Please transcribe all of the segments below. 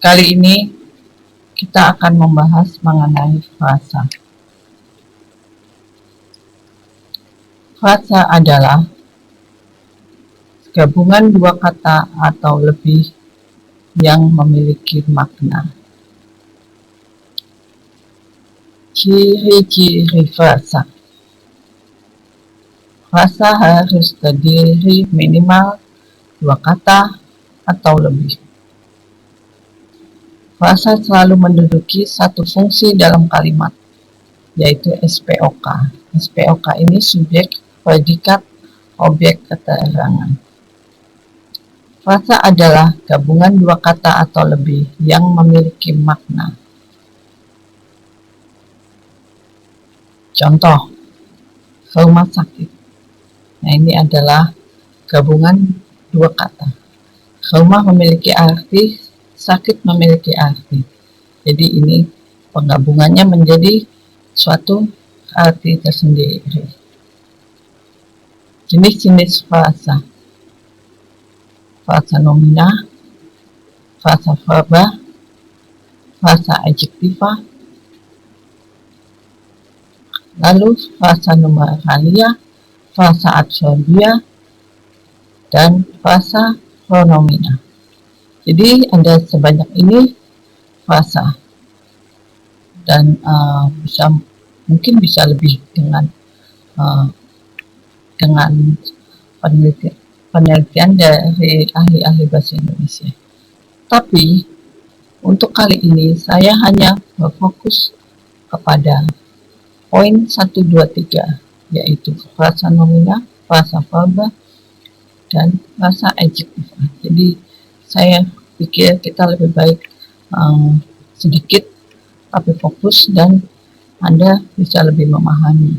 Kali ini kita akan membahas mengenai frasa. Frasa adalah gabungan dua kata atau lebih yang memiliki makna. Ciri-ciri frasa. Frasa harus terdiri minimal dua kata atau lebih. Frasa selalu menduduki satu fungsi dalam kalimat, yaitu SPOK. SPOK ini subjek, predikat, objek keterangan. Frasa adalah gabungan dua kata atau lebih yang memiliki makna. Contoh, rumah sakit. Nah, ini adalah gabungan dua kata. Rumah memiliki arti, sakit memiliki arti. Jadi ini penggabungannya menjadi suatu arti tersendiri. Jenis-jenis frasa. Frasa nomina, frasa verba, frasa adjektiva, lalu frasa numeralia, frasa adverbia, dan frasa pronomina. Jadi ada sebanyak ini frasa, dan mungkin bisa lebih dengan penelitian dari ahli-ahli bahasa Indonesia. Tapi untuk kali ini saya hanya berfokus kepada poin 1, 2, 3, yaitu frasa nomina, frasa verba, dan frasa adjektiva. Jadi saya pikir kita lebih baik sedikit tapi fokus dan Anda bisa lebih memahami.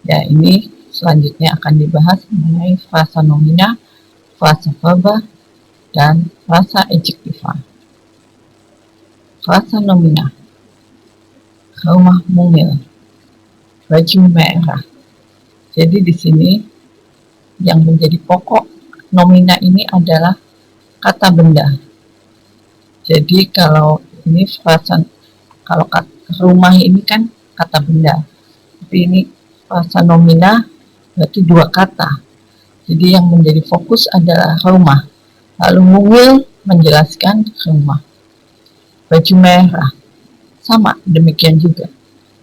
Ya, ini selanjutnya akan dibahas mengenai frasa nomina, frasa verba, dan frasa adjektiva. Frasa nomina. Rumah mungil, baju merah. Jadi di sini yang menjadi pokok nomina ini adalah kata benda. Jadi kalau ini frasa, kalau rumah ini kan kata benda, tapi ini frasa nomina berarti dua kata. Jadi yang menjadi fokus adalah rumah. Lalu mungil menjelaskan rumah. Baju merah sama demikian juga.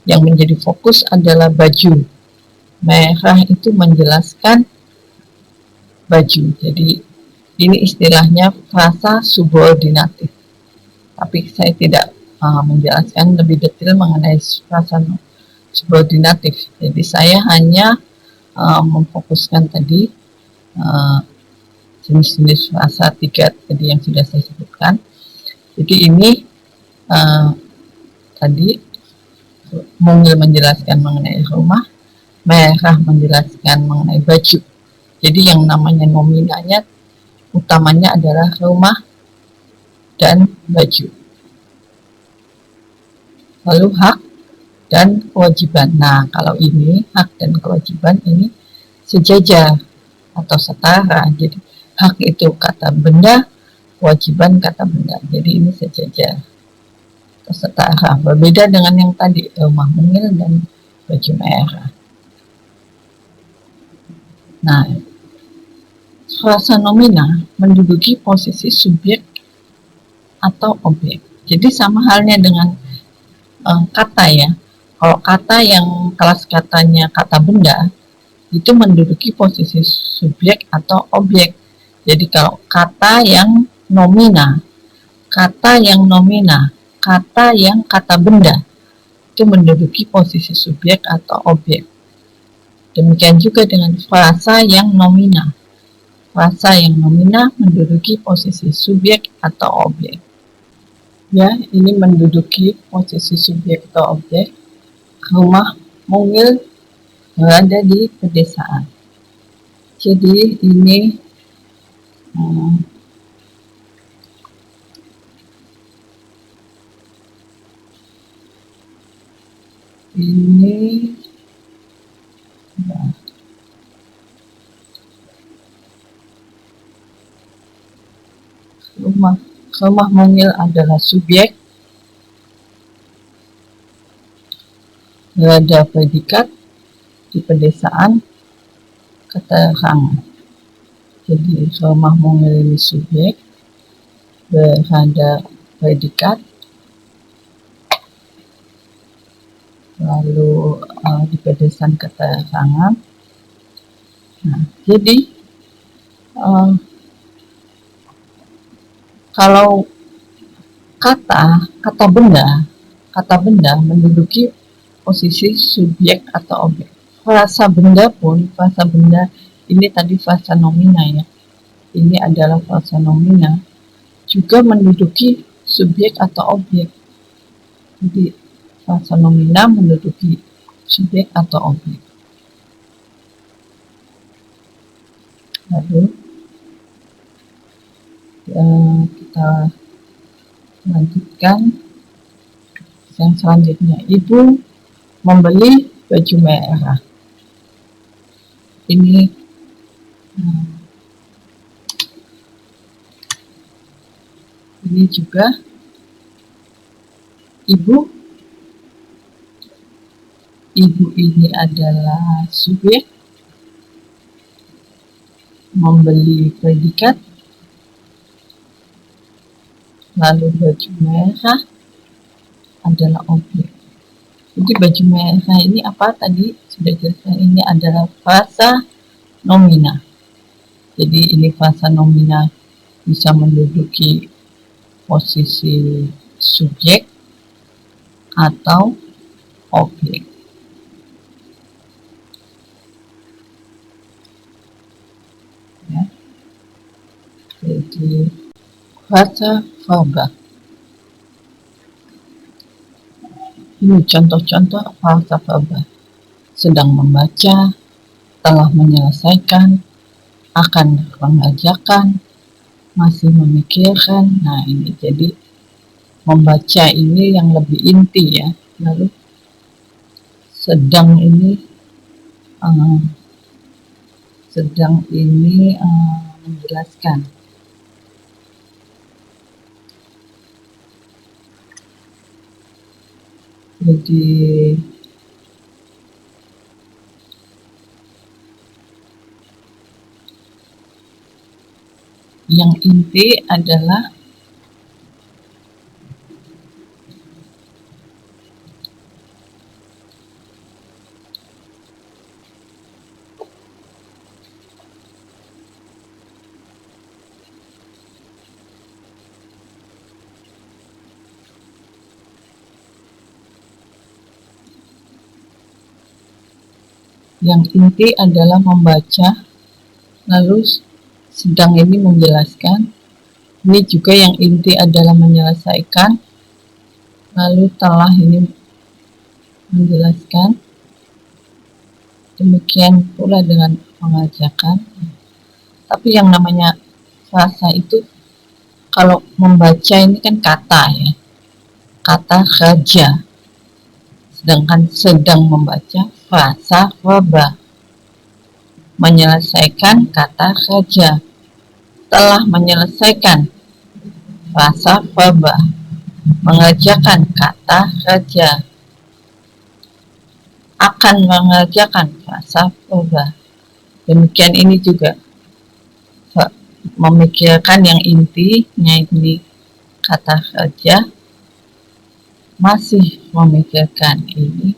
Yang menjadi fokus adalah baju. Merah itu menjelaskan baju. Jadi ini istilahnya frasa subordinatif. Tapi saya tidak menjelaskan lebih detail mengenai frasa subordinatif. Jadi saya hanya memfokuskan tadi jenis-jenis frasa 3 tadi yang sudah saya sebutkan. Jadi ini tadi mungil menjelaskan mengenai rumah, merah menjelaskan mengenai baju. Jadi yang namanya nominanya utamanya adalah rumah dan baju. Lalu hak dan kewajiban. Nah, kalau ini hak dan kewajiban ini sejajar atau setara. Jadi hak itu kata benda, kewajiban kata benda. Jadi ini sejajar atau setara. Berbeda dengan yang tadi, rumah mungil dan baju merah. Nah, frasa nomina menduduki posisi subjek atau objek. Jadi sama halnya dengan kata ya. Kalau kata yang kelas katanya kata benda, itu menduduki posisi subjek atau objek. Jadi kalau kata yang nomina, kata yang kata benda, itu menduduki posisi subjek atau objek. Demikian juga dengan frasa yang nomina. Frasa yang nomina menduduki posisi subjek atau objek. Ya, ini menduduki posisi subjek atau objek. Rumah mungil berada di pedesaan. Jadi ini Rumah mungil adalah subjek, berada predikat, di pedesaan, keterangan. Jadi rumah mungil ini subjek, berada predikat, lalu di pedesaan keterangan. Nah, jadi kalau kata benda menduduki posisi subjek atau objek. Frasa benda ini tadi frasa nomina ya. Ini adalah frasa nomina juga menduduki subjek atau objek. Jadi frasa nomina menduduki subjek atau objek. Lalu kita lanjutkan yang selanjutnya. Ibu membeli baju merah. Ini juga ibu ini adalah subjek, membeli predikat, lalu baju merah adalah objek. Jadi baju merah ini apa tadi sudah jelaskan, ini adalah frasa nomina. Jadi ini frasa nomina bisa menduduki posisi subjek atau objek. Ya. Jadi frasa verba. Ini contoh-contoh frasa verba. Sedang membaca, telah menyelesaikan, akan mengerjakan, masih memikirkan. Nah, ini jadi membaca ini yang lebih inti ya. Lalu sedang ini menjelaskan. Jadi yang inti adalah membaca, lalu sedang ini menjelaskan. Ini juga yang inti adalah menyelesaikan, lalu telah ini menjelaskan. Demikian pula dengan mengerjakan. Tapi yang namanya frasa itu, kalau membaca ini kan kata ya, kata kerja. Sedangkan sedang membaca frasa verba. Menyelesaikan kata kerja. Telah menyelesaikan frasa verba. Mengerjakan kata kerja. Akan mengerjakan frasa verba. Demikian ini juga memikirkan yang intinya ini kata kerja, masih memikirkan ini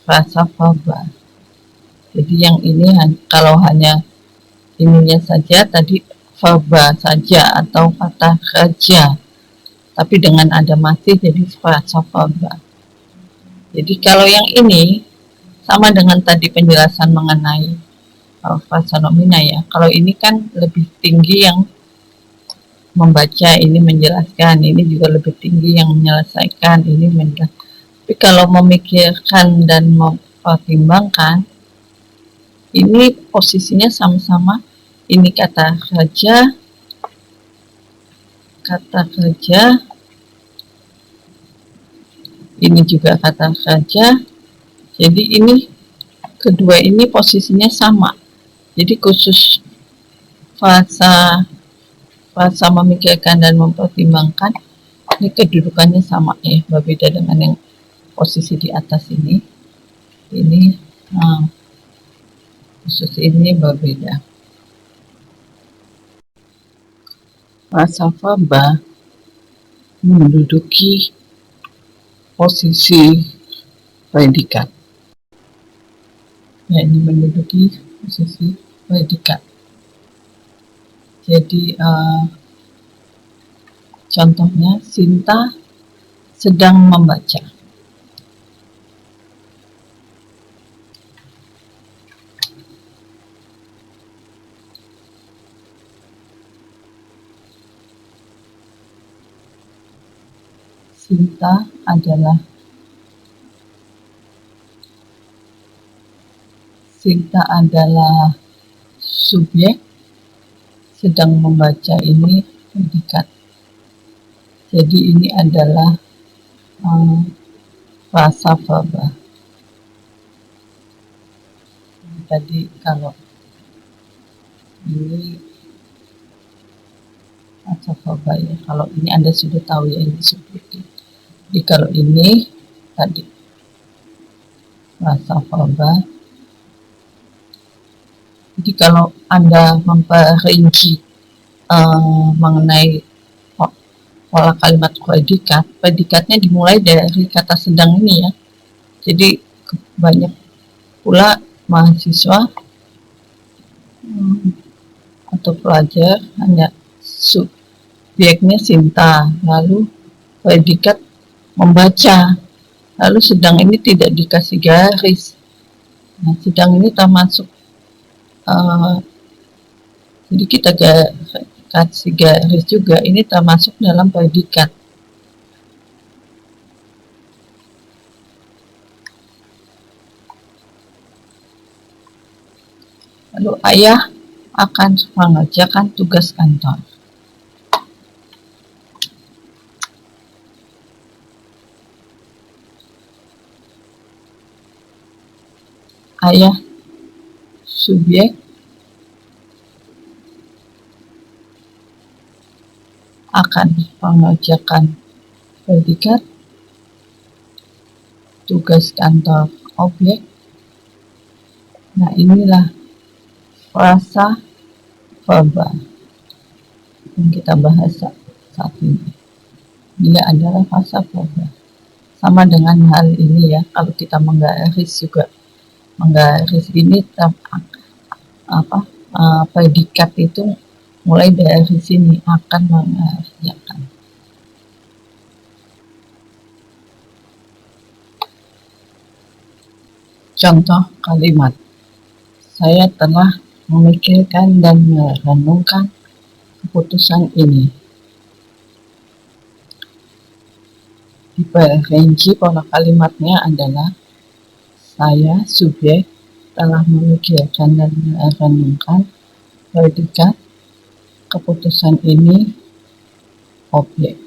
frasa verba. Jadi yang ini kalau hanya ininya saja tadi verba saja atau kata kerja, tapi dengan ada masih jadi frasa verba. Jadi kalau yang ini sama dengan tadi penjelasan mengenai frasa nomina ya. Kalau ini kan lebih tinggi yang membaca, ini menjelaskan, ini juga lebih tinggi yang menyelesaikan, ini menjelaskan. Tapi kalau memikirkan dan mempertimbangkan, ini posisinya sama-sama. Ini kata kerja, ini juga kata kerja. Jadi ini kedua ini posisinya sama. Jadi khusus frasa rasa memikirkan dan mempertimbangkan, ini kedudukannya sama ya, berbeda dengan yang posisi di atas ini. Ini posisi ini berbeda. Rasa faba menduduki posisi predikat. Ya, ini menduduki posisi predikat. Jadi contohnya, Sinta sedang membaca. Sinta adalah subjek, sedang membaca ini predikat. Jadi ini adalah rasa faba. Tadi kalau ini rasa faba ya, kalau ini Anda sudah tahu ya, ini subjektif. Jadi kalau ini tadi rasa faba. Jadi kalau Anda memperinci mengenai pola kalimat predikat, predikatnya dimulai dari kata sedang ini ya. Jadi banyak pula mahasiswa atau pelajar hanya subjeknya Sinta, lalu predikat membaca, lalu sedang ini tidak dikasih garis. Nah, sedang ini termasuk jadi kita kasih garis juga, ini termasuk dalam predikat. Lalu ayah akan mengerjakan tugas kantor. Ayah subjek akan mengerjakan predikat, tugas kantor objek. Nah, inilah rasa faba yang kita bahas saat ini. Ini adalah rasa faba. Sama dengan hal ini ya, kalau kita menggaris juga, menggaris ini predikat itu mulai dari sini, akan mengerjakan. Contoh kalimat, saya telah memikirkan dan merenungkan keputusan ini. Diperinci pola kalimatnya adalah saya subjek telah memikirkan dan merenungkan predikat, keputusan ini objek.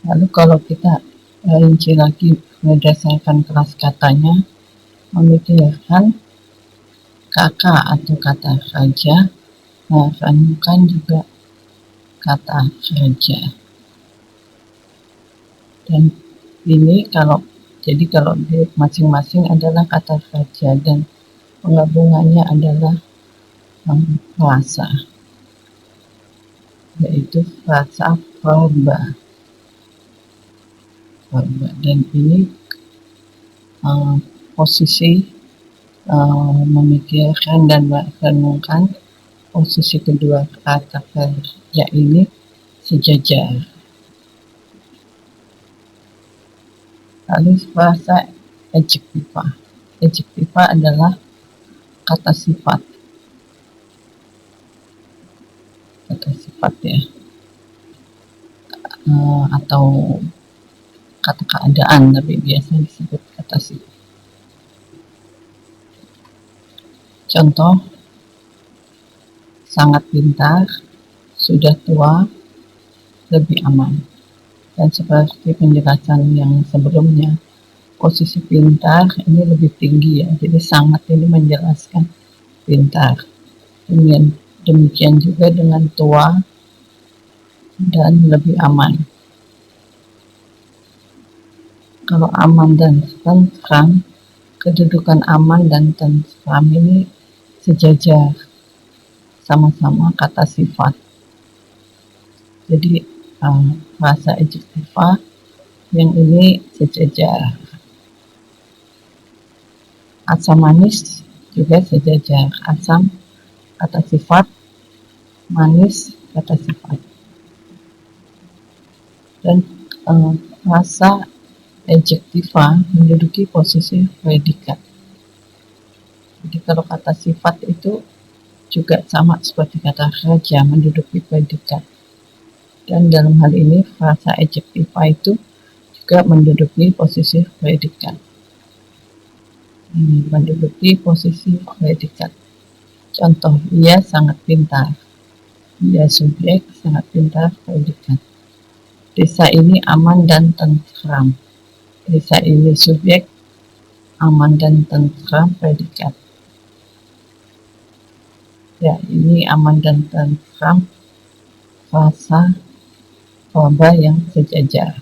Lalu kalau kita rinci lagi berdasarkan kelas katanya, memikirkan kakak atau kata raja, merenungkan juga kata raja. Dan ini kalau di masing-masing adalah kata raja dan penggabungannya adalah rasa, yaitu rasa faba. Dan ini posisi memikirkan dan merenungkan, posisi kedua kata kerja ini sejajar. Lalu rasa adjektiva. Adjektiva adalah kata sifat ya, atau kata keadaan, tapi biasa disebut kata sifat. Contoh, sangat pintar, sudah tua, lebih aman. Dan seperti penjelasan yang sebelumnya, posisi pintar ini lebih tinggi ya, jadi sangat ini menjelaskan pintar. Kemudian Demikian juga dengan tua dan lebih aman. Kalau aman dan tentram, kedudukan aman dan tentram ini sejajar, sama-sama kata sifat. Jadi frasa adjektiva yang ini sejajar. Asam manis juga sejajar. Asam kata sifat, manis kata sifat. Dan frasa adjektiva menduduki posisi predikat. Jadi kalau kata sifat itu juga sama seperti kata raja, menduduki predikat. Dan dalam hal ini frasa adjektiva itu juga menduduki posisi predikat. Menduduki posisi predikat. Contoh, ia sangat pintar. Ia subjek, sangat pintar predikat. Desa ini aman dan tentram. Desa ini subjek, aman dan tentram predikat. Ya, ini aman dan tentram frasa verba yang sejajar.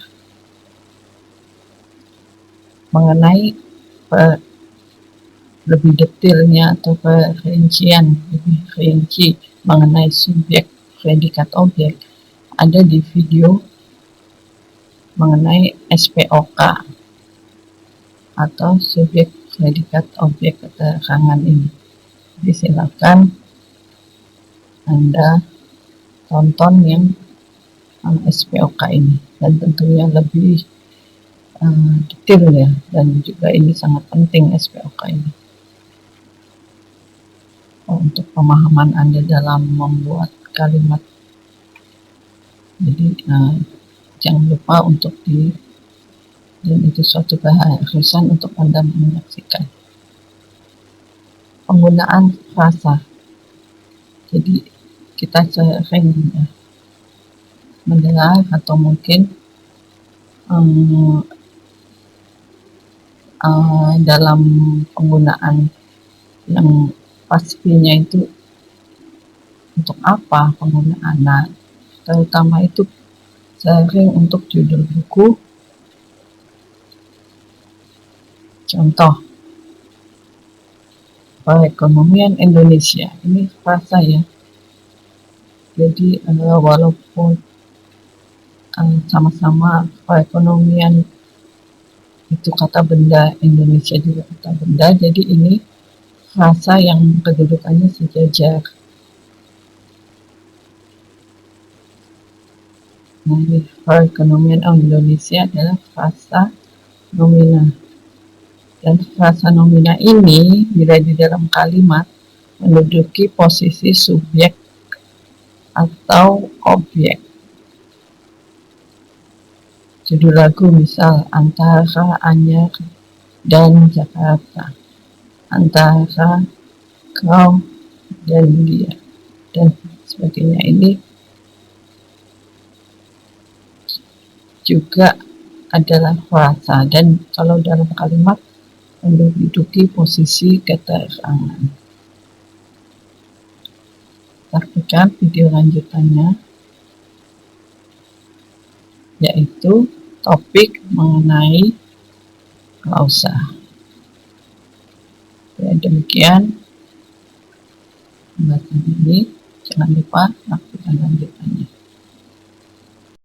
Mengenai lebih detailnya atau perincian lebih rinci mengenai subjek, predikat, objek ada di video mengenai SPOK atau subjek, predikat, objek keterangan ini. Jadi silakan Anda tonton yang SPOK ini, dan tentunya lebih detail ya, dan juga ini sangat penting SPOK ini untuk pemahaman Anda dalam membuat kalimat. Jadi jangan lupa untuk dan itu suatu keharusan untuk Anda menyaksikan. Penggunaan frasa. Jadi kita sering mendengar atau mungkin dalam penggunaan yang pastinya itu untuk apa penggunaan. Nah, terutama itu sering untuk judul buku. Contoh, perekonomian Indonesia. Ini frasa ya. Jadi walaupun sama-sama perekonomian itu kata benda, Indonesia juga kata benda, jadi ini frasa yang kedudukannya sejajar. Nah, perekonomian Indonesia adalah frasa nomina. Dan frasa nomina ini bila di dalam kalimat menduduki posisi subjek atau objek. Judul lagu misal antara Anyar dan Jakarta, antara kau dan dia, dan sebagainya. Ini juga adalah frasa, dan kalau dalam kalimat menduduki posisi keterangan. Saksikan video lanjutannya, yaitu topik mengenai klausa. Ya, demikian pembahasan ini. Jangan lupa saksikan lanjut.